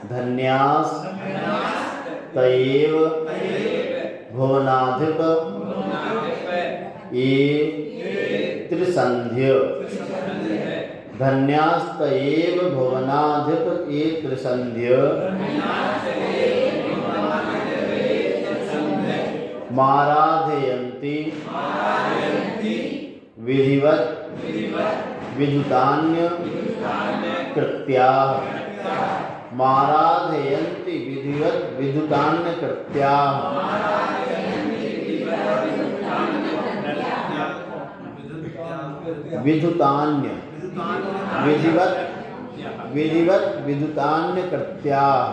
धन्यास तयेव भुवनाधिप ये त्रिसंध्य। धन्यास्तयेव भुवनाधिप ये त्रिसंध्य। माराधयन्ति विधिवत विद्युतान्य कृत्याः। माराधयन्ति विधिवत विद्युतान्य कृत्याः। विद्युतान्य विधिवत विद्युतान्य कृत्याः।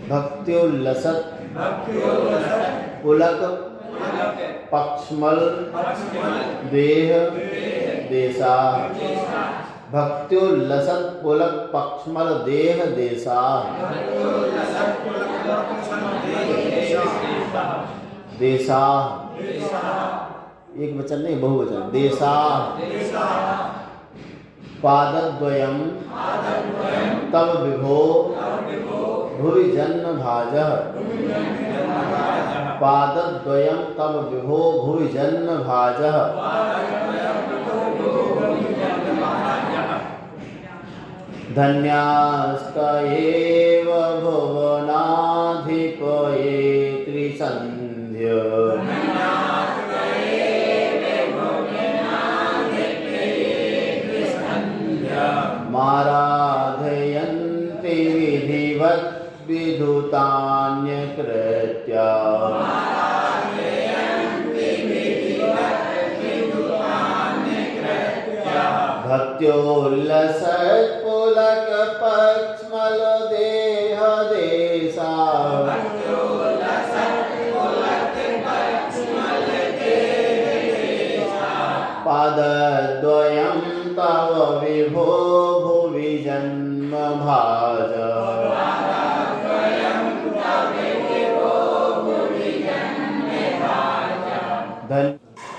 भक्त्योल्लसत् पुलक पक्ष्मल देह देशा। भक्त्योल्लसत् पुलक पक्ष्मल देह देशा। देशा एक वचन नहीं, बहुवचन। देशा पादद्वयम् तव विभो भुवि जन्म भाजः। पादद्वयम् तव विभो भुवि जन्म भाजः। धन्यास्त एव भुवनाधिप ये त्रिसन्ध्य। माराधयन्ति विधिवत् विद्युतान्य कृत्या। भक्त्योल्लसत् पुलक पक्ष्मल देह देशा। पादद्वयं तव विभो भुवि जन्म भाजः।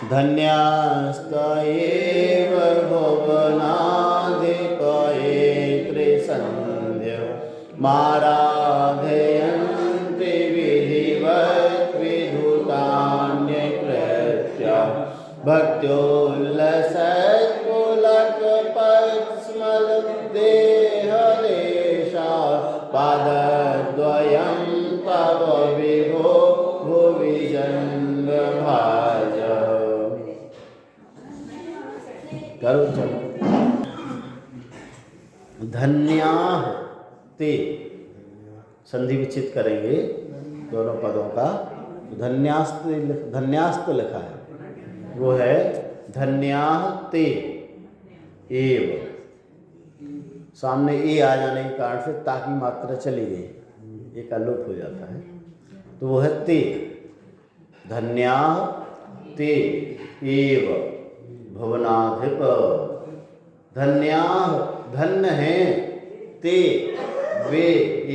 धन्यास्त एव भुवनाधिप ये त्रिसन्ध्य। माराधयन्ति विधिवत् विद्युतान्य कृत्या। भक्त्योल्लसत् पुलक पक्ष्मल देह देशा। पादद्वयं तव विभो भुवि जन्म भाजः। करो चलो। धन्याः ते संधि विच्छेद करेंगे दोनों पदों का। धन्यास्त लिखा है, वो है धन्याः ते एव। सामने ए आ जाने के कारण से ताकि मात्रा चली गई, एक अलोप हो जाता है, तो वो है ते। धन्याः ते एव भुवनाधिप। धन्याः धन्य हैं, ते वे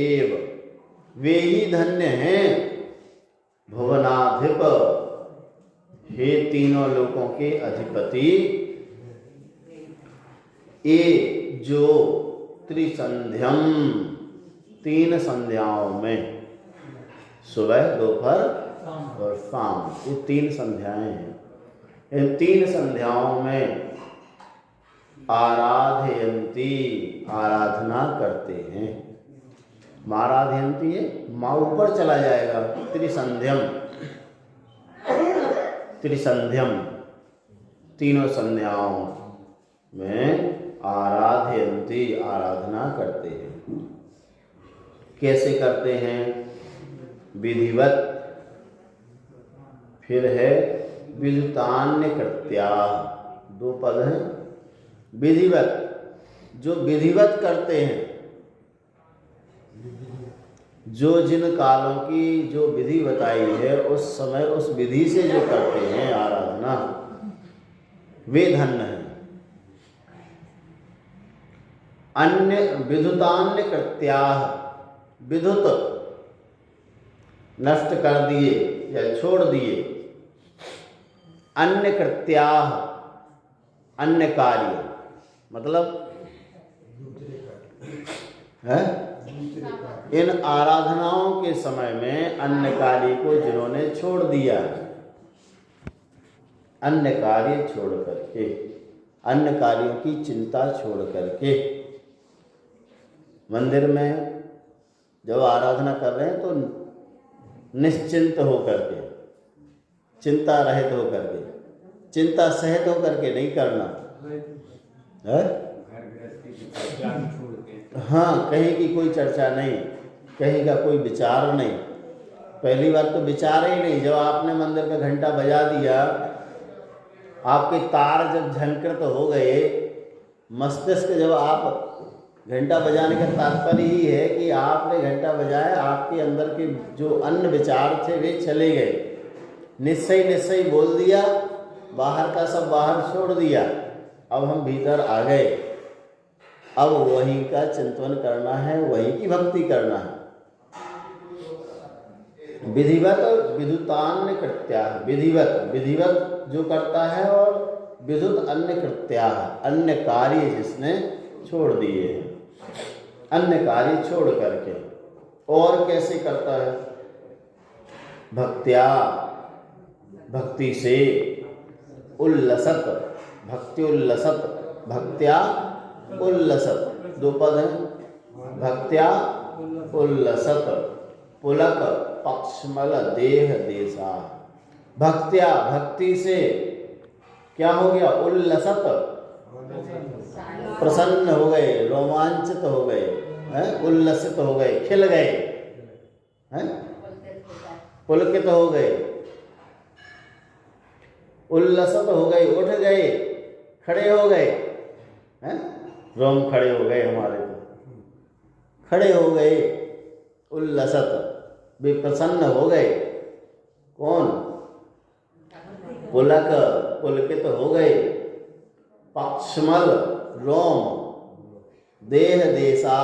एव वे ही धन्य हैं। भुवनाधिप हे तीनों लोकों के अधिपति। ए जो त्रिसंध्यम तीन संध्याओं में, सुबह दोपहर और शाम, ये तीन संध्याएं हैं। इन तीन संध्याओं में आराधयन्ती आराधना करते हैं। माराधयन्ती है, माँ ऊपर चला जाएगा। त्रिसंध्यम त्रिसंध्यम तीनों संध्याओं में आराधयन्ती आराधना करते हैं। कैसे करते हैं? विधिवत, फिर है विद्युतान्य कृत्या। दो पद हैं। विधिवत, जो विधिवत करते हैं, जो जिन कालों की जो विधि बताई है उस समय उस विधि से जो करते हैं आराधना, वे धन्य हैं। अन्य विद्युतान्य कृत्या, विद्युत नष्ट कर दिए या छोड़ दिए, अन्य कृत्या, अन्य कार्य मतलब है इन आराधनाओं के समय में अन्य कार्य को जिन्होंने छोड़ दिया, अन्य कार्य छोड़ करके, अन्य कार्यों की चिंता छोड़ करके, मंदिर में जब आराधना कर रहे हैं तो निश्चिंत होकर के, चिंता रहित होकर के, चिंता सहित होकर के नहीं करना है। हाँ, कहीं की कोई चर्चा नहीं, कहीं का कोई विचार नहीं। पहली बात तो विचार ही नहीं। जब आपने मंदिर का घंटा बजा दिया, आपके तार जब झंकृत हो गए, मस्तिष्क जब आप घंटा बजाने का तात्पर्य ही है कि आपने घंटा बजाया, आपके अंदर के जो अन्य विचार थे वे चले गए, निश्चय बोल दिया, बाहर का सब बाहर छोड़ दिया, अब हम भीतर आ गए। अब वही का चिंतन करना है, वही की भक्ति करना है। विधिवत विद्युतान्य कृत्या, विधिवत जो करता है, और विद्युत अन्य कृत्या, अन्य कार्य जिसने छोड़ दिए हैं, अन्य कार्य छोड़ करके। और कैसे करता है? भक्त्या, भक्ति से, उल्लसत, भक्ति उल्लसत, भक्त्या उल्लसत, दो पद हैं। भक्त्या उल्लसत पुलक पक्षमल देह देशा। भक्त्या, भक्ति से क्या हो गया? उल्लसत, प्रसन्न हो गए, रोमांचित हो गए, उल्लसित हो गए, खिल गए, पुलकित हो गए, उल्लसित हो गए, उठ गए, खड़े हो गए, रोम खड़े हो गए हमारे को, खड़े हो गए, उल्लसित, वे प्रसन्न हो गए। कौन? पुलक, पुलकित हो गए, पक्षमल, रोम, देह देशा,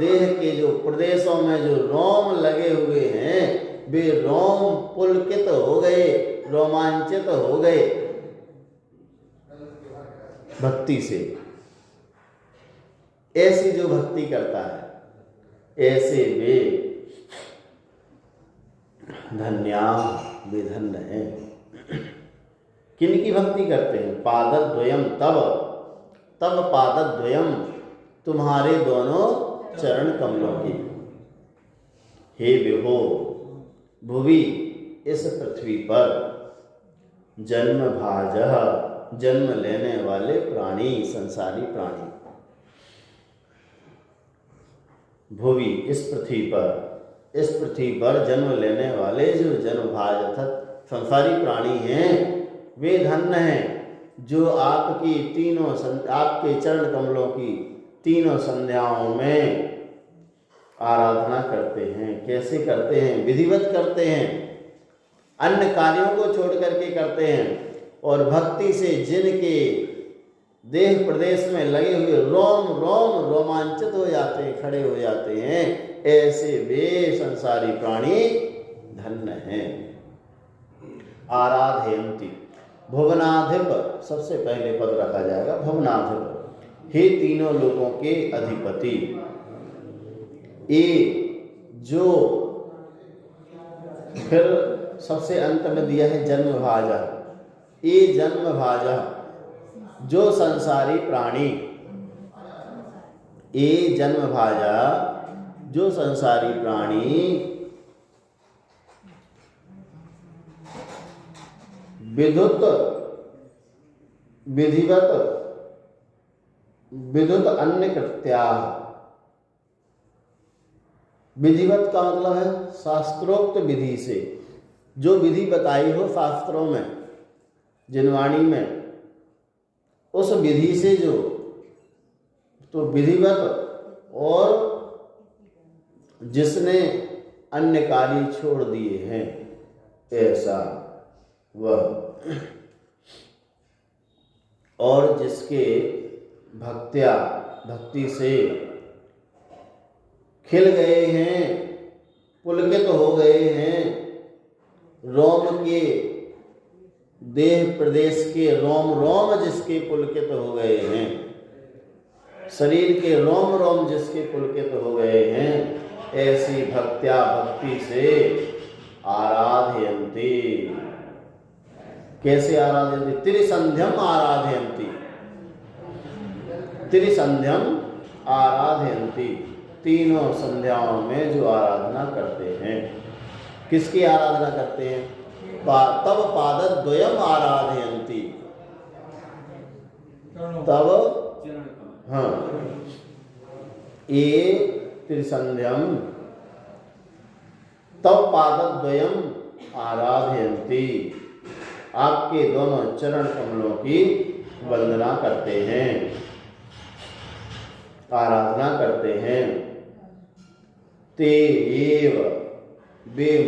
देह के जो प्रदेशों में जो रोम लगे हुए हैं वे रोम पुलकित हो गए, रोमांचित हो गए भक्ति से। ऐसी जो भक्ति करता है, ऐसे वे धन्या, वे धन्य हैं। किनकी भक्ति करते हैं? पादद्वयम तब, तब पादद्वयम, तुम्हारे दोनों चरण कमलों की। हे विभो, भुवि, इस पृथ्वी पर, जन्म भाजः, जन्म लेने वाले प्राणी, संसारी प्राणी। भुवि, इस पृथ्वी पर, इस पृथ्वी पर जन्म लेने वाले जो जन्म भाजः संसारी प्राणी हैं, वे धन्य हैं जो आपकी तीनों, आपके चरण कमलों की तीनों संध्याओं में आराधना करते हैं। कैसे करते हैं? विधिवत करते हैं, अन्य कार्यों को छोड़ करके करते हैं, और भक्ति से जिनके देह प्रदेश में लगे हुए रोम रोम रोमांचित हो जाते हैं, खड़े हो जाते हैं, ऐसे वे संसारी प्राणी धन्य हैं। आराधयन्ति, भुवनाधिप, सबसे पहले पद रखा जाएगा भुवनाधिप, हे तीनों लोगों के अधिपति। ये जो फिर सबसे अंत में दिया है जन्म भाजा, ये जन्म भाजा, जो संसारी प्राणी, ये जन्म भाजा, जो संसारी प्राणी विद्युत, विधिवत, विद्युत अन्य कृत्या। विधिवत का मतलब है शास्त्रोक्त विधि से, जो विधि बताई हो शास्त्रों में, जिनवाणी में, उस विधि से जो, तो विधिवत, और जिसने अन्य कार्य छोड़ दिए हैं, ऐसा वह, और जिसके भक्त्या, भक्ति से खिल गए हैं, पुलकित हो गए हैं, रोम के देह प्रदेश के रोम रोम जिसके पुलकित हो गए हैं, शरीर के रोम रोम जिसके पुलकित हो गए हैं, ऐसी भक्त्या भक्ति से आराधयन्ति। कैसे आराधयन्ति? त्रिसंध्यम आराधयन्ति, त्रिसंध्यम आराधयन्ति, तीनों संध्याओं में जो आराधना करते हैं। किसकी आराधना करते हैं? तब पादद्वयम आराधयन्ति, तब हाँ ये त्रिसंध्यम तब पादद्वयम आराधयन्ति, आपके दोनों चरण कमलों की वंदना करते हैं, आराधना करते हैं। ते एव वे